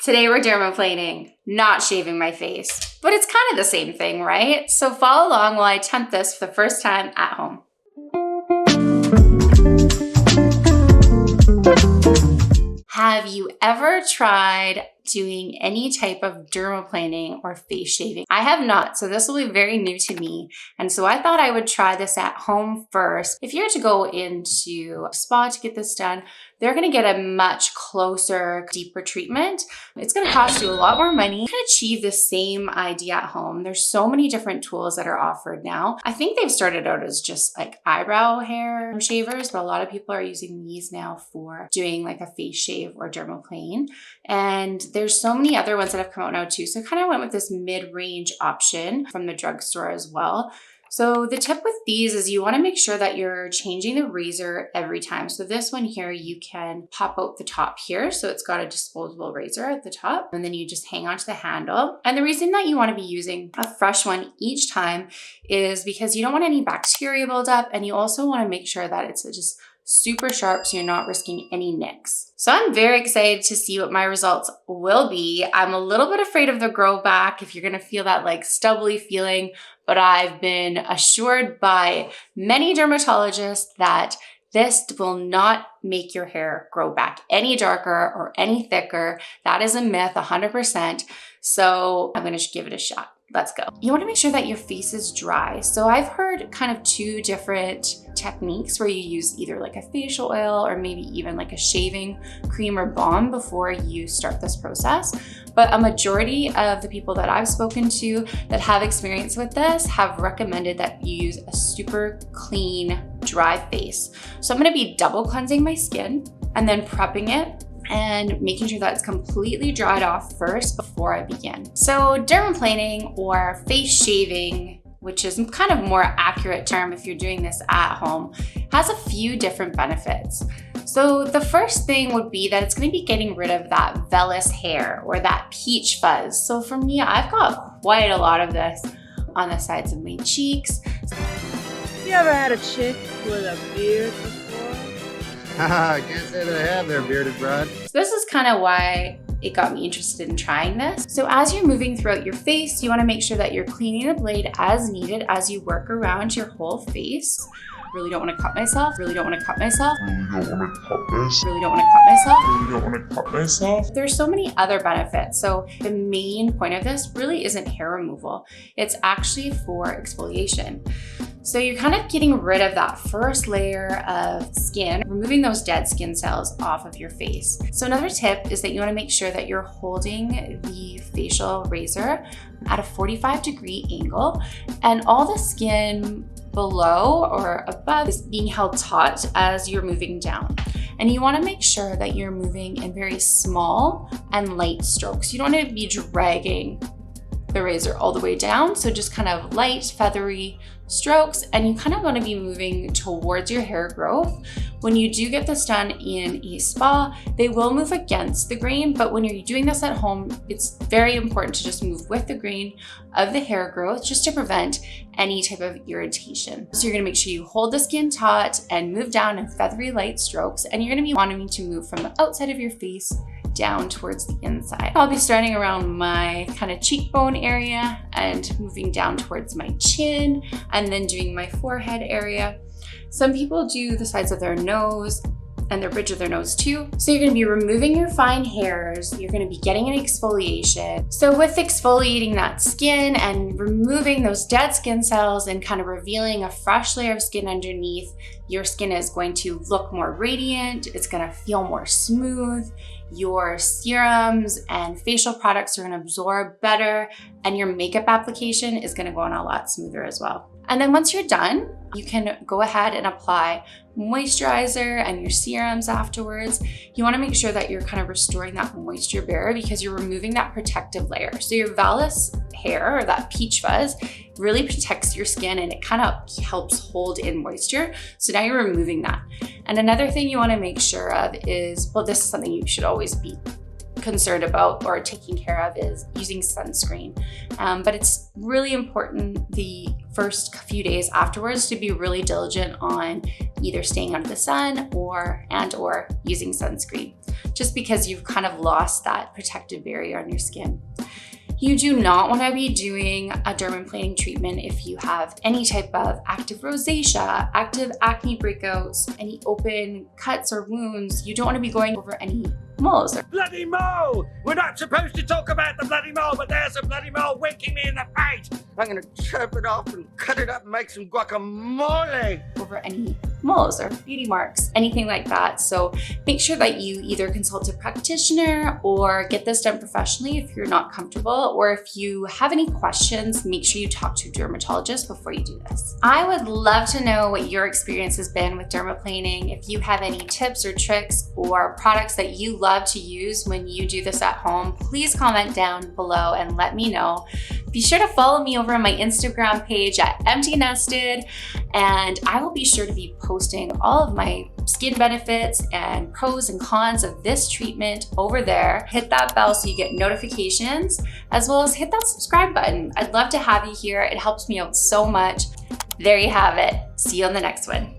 Today we're dermaplaning, not shaving my face, but it's kind of the same thing, right? So follow along while I attempt this for the first time at home. Have you ever tried doing any type of dermaplaning or face shaving? I have not, so this will be very new to me. And so I thought I would try this at home first. If you're to go into a spa to get this done, they're gonna get a much closer, deeper treatment. It's gonna cost you a lot more money. You can achieve the same idea at home. There's so many different tools that are offered now. I think they've started out as just like eyebrow hair shavers, but a lot of people are using these now for doing like a face shave or dermaplane. And there's so many other ones that have come out now too. So I kind of went with this mid-range option from the drugstore as well. So the tip with these is you want to make sure that you're changing the razor every time. So this one here, you can pop out the top here. So it's got a disposable razor at the top, and then you just hang onto the handle. And the reason that you want to be using a fresh one each time is because you don't want any bacteria buildup, and you also want to make sure that it's just super sharp so you're not risking any nicks. So I'm very excited to see what my results will be. I'm a little bit afraid of the grow back, if you're gonna feel that like stubbly feeling, but I've been assured by many dermatologists that this will not make your hair grow back any darker or any thicker. That is a myth, 100%. So I'm gonna give it a shot. Let's go. You want to make sure that your face is dry. So I've heard kind of two different techniques where you use either like a facial oil or maybe even like a shaving cream or balm before you start this process. But a majority of the people that I've spoken to that have experience with this have recommended that you use a super clean, dry face. So I'm going to be double cleansing my skin and then prepping it and making sure that it's completely dried off first before I begin. So dermaplaning or face shaving, which is kind of a more accurate term if you're doing this at home, has a few different benefits. So the first thing would be that it's going to be getting rid of that vellus hair or that peach fuzz. So for me, I've got quite a lot of this on the sides of my cheeks. You ever had a chick with a beard before? I can't say that I have there, bearded broad. So this is kind of why it got me interested in trying this. So as you're moving throughout your face, you want to make sure that you're cleaning the blade as needed as you work around your whole face. Really don't want to cut myself. Really don't want to cut myself. Really don't want to cut this. Really don't want to cut myself. Really don't want to cut myself. There's so many other benefits. So the main point of this really isn't hair removal. It's actually for exfoliation. So you're kind of getting rid of that first layer of skin, removing those dead skin cells off of your face. So another tip is that you want to make sure that you're holding the facial razor at a 45-degree angle, and all the skin below or above is being held taut as you're moving down. And you want to make sure that you're moving in very small and light strokes. You don't want to be dragging the razor all the way down. So just kind of light, feathery strokes, and you kind of want to be moving towards your hair growth. When you do get this done in a spa, they will move against the grain, but when you're doing this at home, it's very important to just move with the grain of the hair growth just to prevent any type of irritation. So you're going to make sure you hold the skin taut and move down in feathery light strokes, and you're going to be wanting to move from the outside of your face down towards the inside. I'll be starting around my kind of cheekbone area and moving down towards my chin and then doing my forehead area. Some people do the sides of their nose and the bridge of their nose too. So you're going to be removing your fine hairs. You're going to be getting an exfoliation. So with exfoliating that skin and removing those dead skin cells and kind of revealing a fresh layer of skin underneath, your skin is going to look more radiant. It's going to feel more smooth. Your serums and facial products are going to absorb better, and your makeup application is going to go on a lot smoother as well. And then once you're done, you can go ahead and apply moisturizer and your serums afterwards. You want to make sure that you're kind of restoring that moisture barrier because you're removing that protective layer. So your vellus hair or that peach fuzz really protects your skin and it kind of helps hold in moisture. So now you're removing that. And another thing you want to make sure of is, well, this is something you should always be concerned about or taking care of, is using sunscreen. But it's really important the first few days afterwards to be really diligent on either staying out of the sun or using sunscreen. just because you've kind of lost that protective barrier on your skin. You do not want to be doing a dermaplaning treatment if you have any type of active rosacea, active acne breakouts, any open cuts or wounds. You don't want to be going over any moles. Bloody mole! We're not supposed to talk about the bloody mole, but there's a bloody mole winking me in the face. I'm gonna chop it off and cut it up and make some guacamole. Over any moles or beauty marks, anything like that. So make sure that you either consult a practitioner or get this done professionally if you're not comfortable, or if you have any questions, make sure you talk to a dermatologist before you do this. I would love to know what your experience has been with dermaplaning. If you have any tips or tricks or products that you love to use when you do this at home, please comment down below and let me know. Be sure to follow me over on my Instagram page at Empty Nested, and I will be sure to be posting all of my skin benefits and pros and cons of this treatment over there. Hit that bell so you get notifications, as well as hit that subscribe button. I'd love to have you here. It helps me out so much. There you have it. See you on the next one.